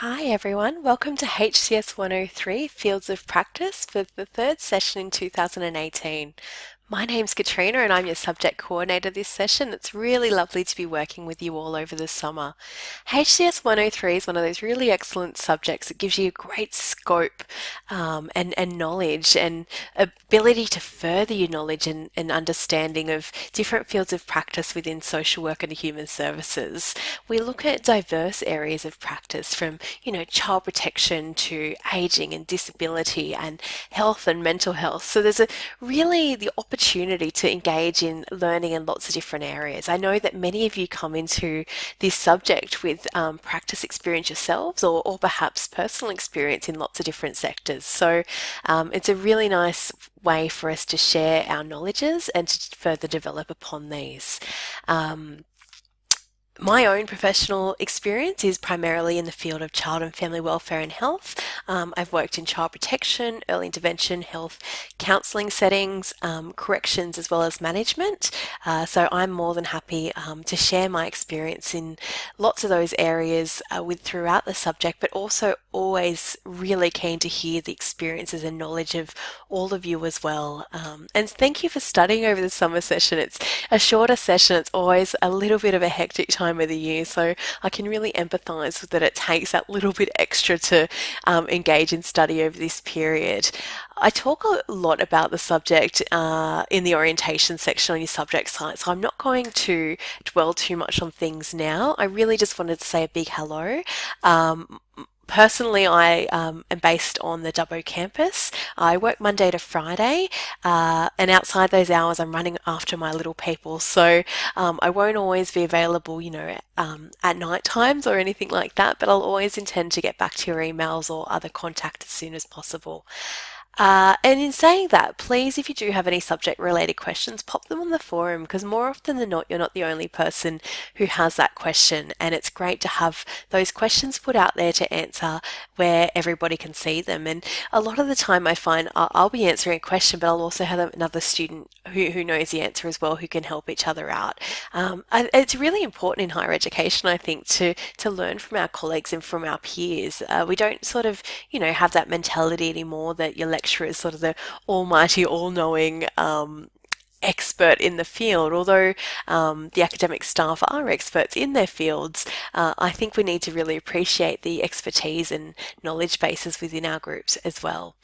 Hi everyone, welcome to HCS103 Fields of Practice for the third session in 2018. My name's Katrina and I'm your subject coordinator this session. It's really lovely to be working with you all over the summer. HCS 103 is one of those really excellent subjects that gives you a great scope and knowledge and ability to further your knowledge and understanding of different fields of practice within social work and human services. We look at diverse areas of practice from, child protection to aging and disability and health and mental health. So there's really the opportunity to engage in learning in lots of different areas. I know that many of you come into this subject with practice experience yourselves or perhaps personal experience in lots of different sectors. So it's a really nice way for us to share our knowledges and to further develop upon these. My own professional experience is primarily in the field of child and family welfare and health. I've worked in child protection, early intervention, health, counselling settings, corrections, as well as management. So I'm more than happy to share my experience in lots of those areas with throughout the subject, but also always really keen to hear the experiences and knowledge of all of you as well. And thank you for studying over the summer session. It's a shorter session. It's always a little bit of a hectic time of the year, so I can really empathise that it takes that little bit extra to engage in study over this period. I talk a lot about the subject in the orientation section on your subject site, so I'm not going to dwell too much on things now. I really just wanted to say a big hello. Personally, I am based on the Dubbo campus. I work Monday to Friday, and outside those hours, I'm running after my little people. So I won't always be available, at night times or anything like that, but I'll always intend to get back to your emails or other contact as soon as possible. And in saying that, please, if you do have any subject related questions, pop them on the forum because more often than not, you're not the only person who has that question. And it's great to have those questions put out there to answer where everybody can see them. And a lot of the time I find I'll be answering a question, but I'll also have another student who knows the answer as well, who can help each other out. It's really important in higher education, I think, to learn from our colleagues and from our peers. We don't sort of, have that mentality anymore that your lecturer is sort of the almighty, all-knowing expert in the field. Although the academic staff are experts in their fields, I think we need to really appreciate the expertise and knowledge bases within our groups as well.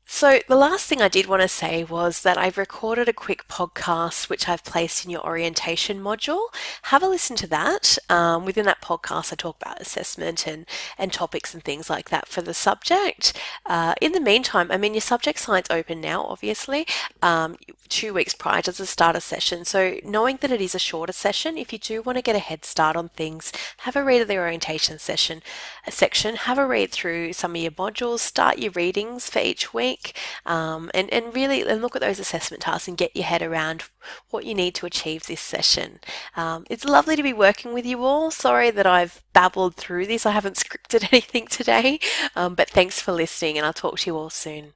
So the last thing I did want to say was that I've recorded a quick podcast which I've placed in your orientation module. Have a listen to that. Within that podcast I talk about assessment and topics and things like that for the subject. In the meantime, your subject site's open now, obviously, 2 weeks prior to the start of session. So knowing that it is a shorter session, if you do want to get a head start on things, have a read of the orientation section, have a read through some of your modules, start your readings for each week. And really look at those assessment tasks and get your head around what you need to achieve this session. It's lovely to be working with you all. Sorry that I've babbled through this. I haven't scripted anything today, but thanks for listening and I'll talk to you all soon.